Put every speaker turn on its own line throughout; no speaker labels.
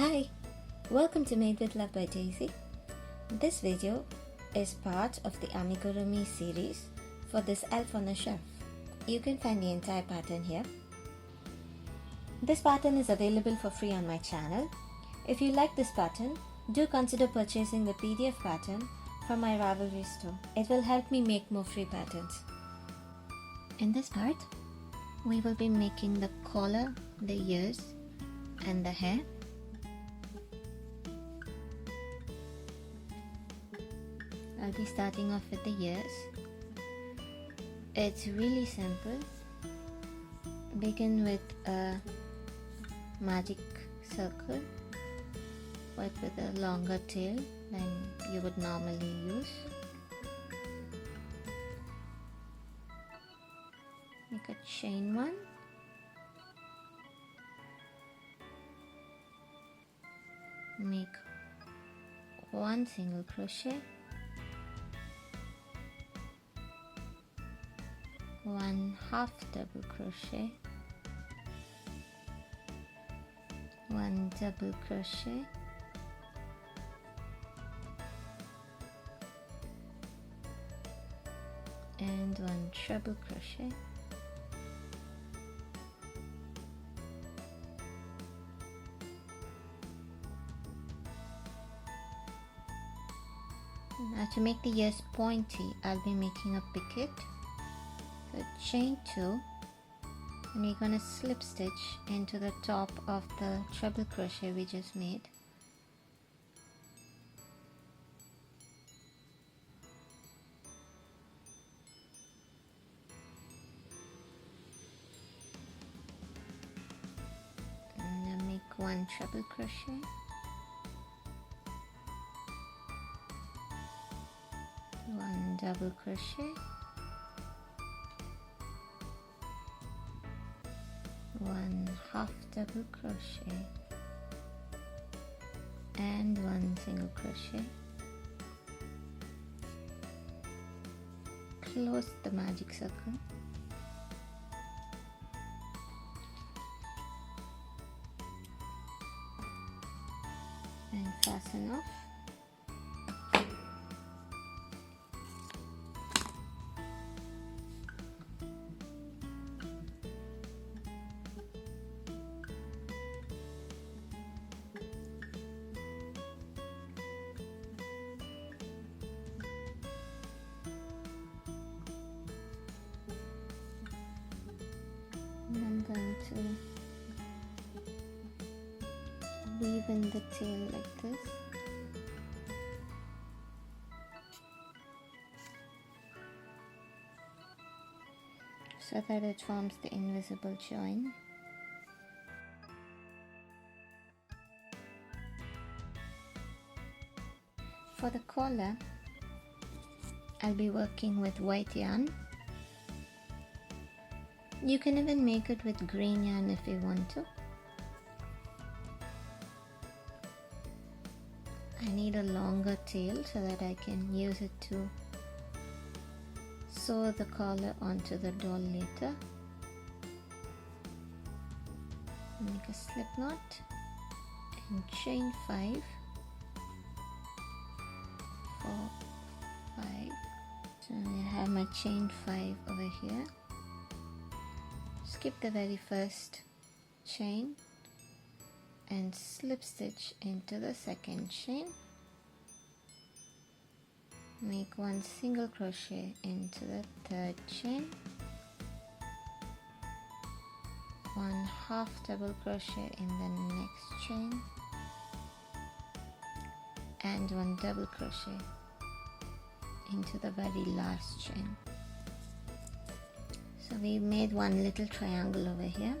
Hi, welcome to Made with Love by Daisy. This video is part of the Amigurumi series for this Elf on a Shelf. You can find the entire pattern here. This pattern is available for free on my channel. If you like this pattern, do consider purchasing the PDF pattern from my Ravelry store. It will help me make more free patterns. In this part, we will be making the collar, the ears, and the hair. I'll be starting off with the ears. It's really simple. Begin with a magic circle, but with a longer tail than you would normally use. Make a chain one. Make one single crochet. One half double crochet, one double crochet, and one treble crochet. Now to make the ears pointy, I'll be making a picket. So chain 2, and we're going to slip stitch into the top of the treble crochet we just made. And then make one treble crochet, one double crochet, one half double crochet, and one single crochet. Close the magic circle. And fasten off. I'm going to weave in the tail like this. So that it forms the invisible join. For the collar, I'll be working with white yarn. You can even make it with green yarn if you want to. I need a longer tail so that I can use it to sew the collar onto the doll later. Make a slip knot and chain 5, 4, 5. So I have my chain 5 over here. Skip the very first chain and slip stitch into the second chain. Make one single crochet into the third chain, one half double crochet in the next chain, and one double crochet into the very last chain. So we made one little triangle over here.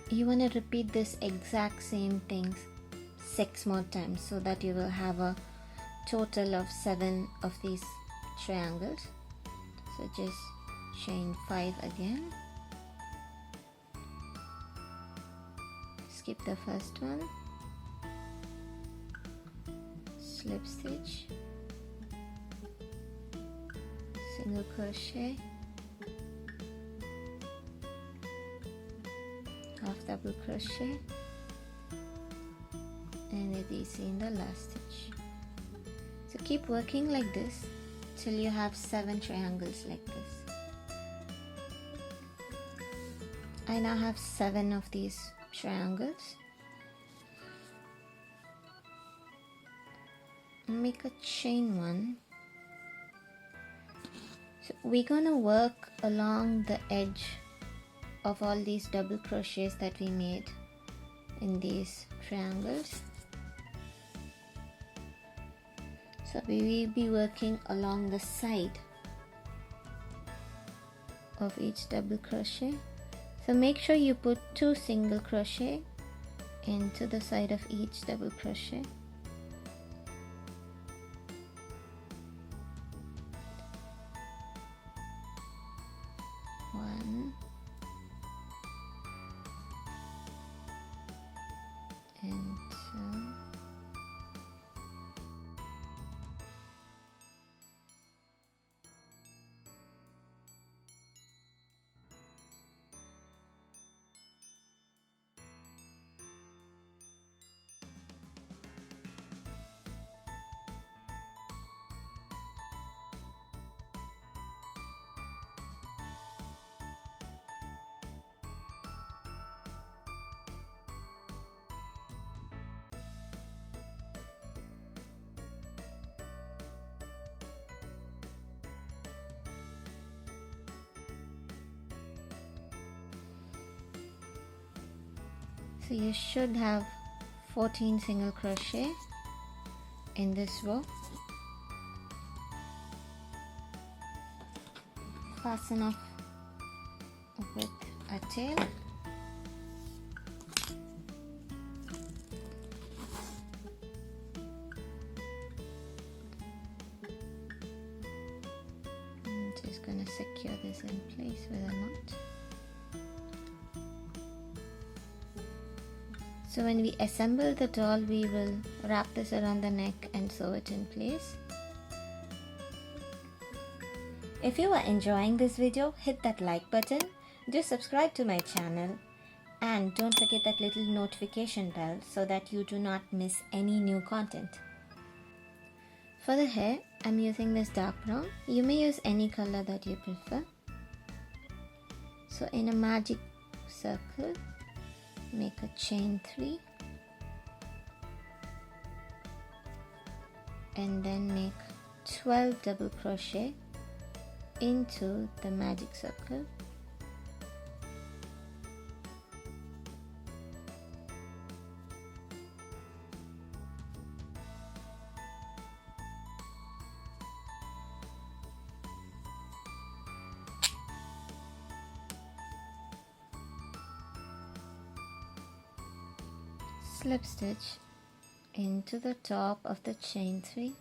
You want to repeat this exact same thing 6 more times so that you will have a total of 7 of these triangles. So just chain 5 again. Skip the first one. Slip stitch. Single crochet, half double crochet and a DC in the last stitch. So keep working like this till you have 7 triangles like this. I now have 7 of these triangles. Make a chain 1. So we're gonna work along the edge of all these double crochets that we made in these triangles. So we will be working along the side of each double crochet. So make sure you put 2 single crochet into the side of each double crochet. One and 2. So you should have 14 single crochet in this row. Fasten off with a tail. I'm just going to secure this in place with a knot. So when we assemble the doll, we will wrap this around the neck and sew it in place. If you are enjoying this video, hit that like button, do subscribe to my channel, and don't forget that little notification bell so that you do not miss any new content. For the hair, I'm using this dark brown. You may use any color that you prefer. So in a magic circle, make a chain 3 and then make 12 double crochet into the magic circle. Slip stitch into the top of the chain 3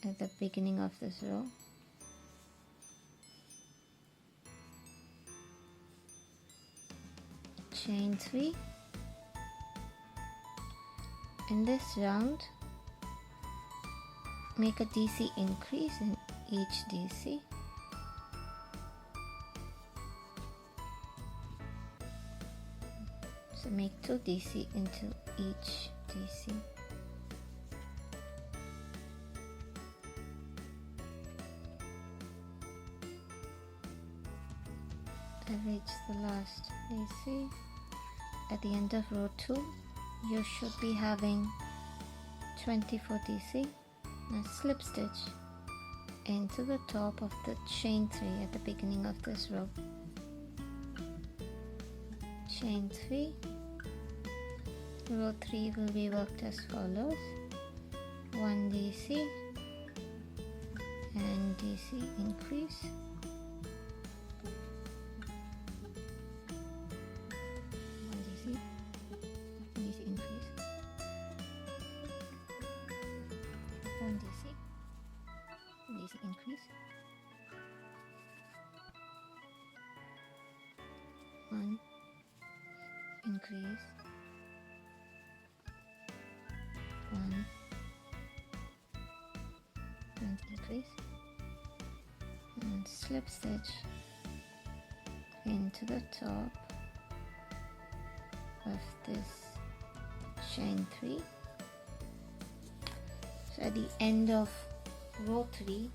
at the beginning of this row. Chain 3. In this round, make a DC increase in each DC. So make 2 DC into each DC. I reached the last DC. At the end of row 2, you should be having 24 DC. Now slip stitch into the top of the chain 3 at the beginning of this row. Chain 3. Row 3 will be worked as follows: 1 DC and DC increase, 1 DC, DC increase, 1 DC, DC increase, 1 increase, 1 and increase, and slip stitch into the top of this chain 3. So at the end of row 3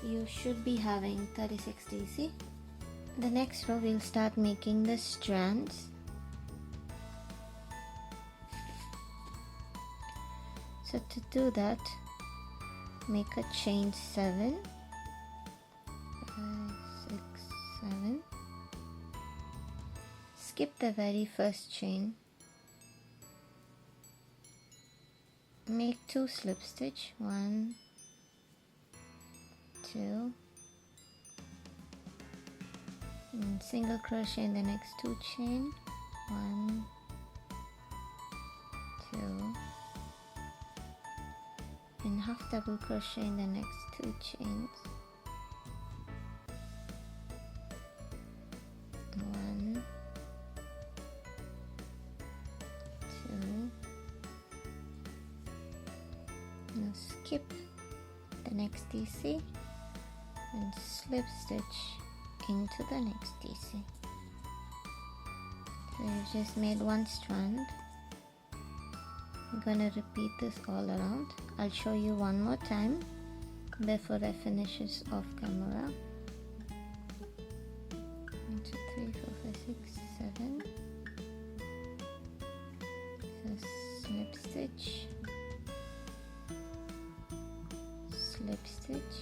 you should be having 36 DC. The next row we'll start making the strands. So to do that, make a chain 7, 5, 6, 7. Skip the very first chain. Make 2 slip stitch, 1, 2, and single crochet in the next 2 chain, 1, 2, and half double crochet in the next 2 chains, 1, 2. Now skip the next DC and slip stitch into the next DC. So you've just made 1 strand. I'm gonna repeat this all around. I'll show you one more time before I finish this off camera. 1, 2, 3, 4, 5, 6, 7. So slip stitch, slip stitch,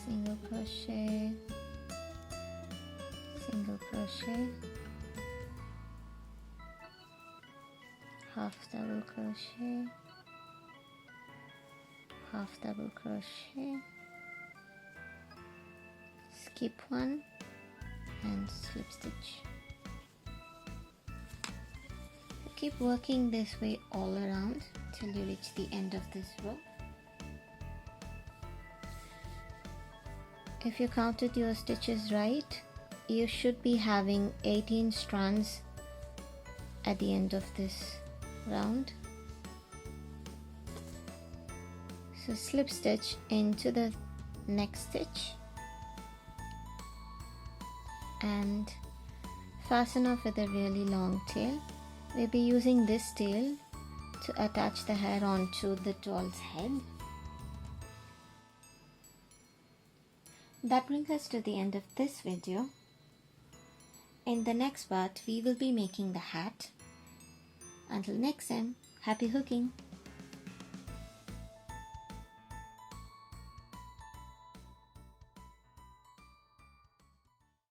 single crochet, single crochet, half double crochet, half double crochet, skip 1 and slip stitch. Keep working this way all around till you reach the end of this row. If you counted your stitches right, you should be having 18 strands at the end of this round. So slip stitch into the next stitch and fasten off with a really long tail. We'll be using this tail to attach the hair onto the doll's head. That brings us to the end of this video. In the next part, we will be making the hat. Until next time, happy hooking!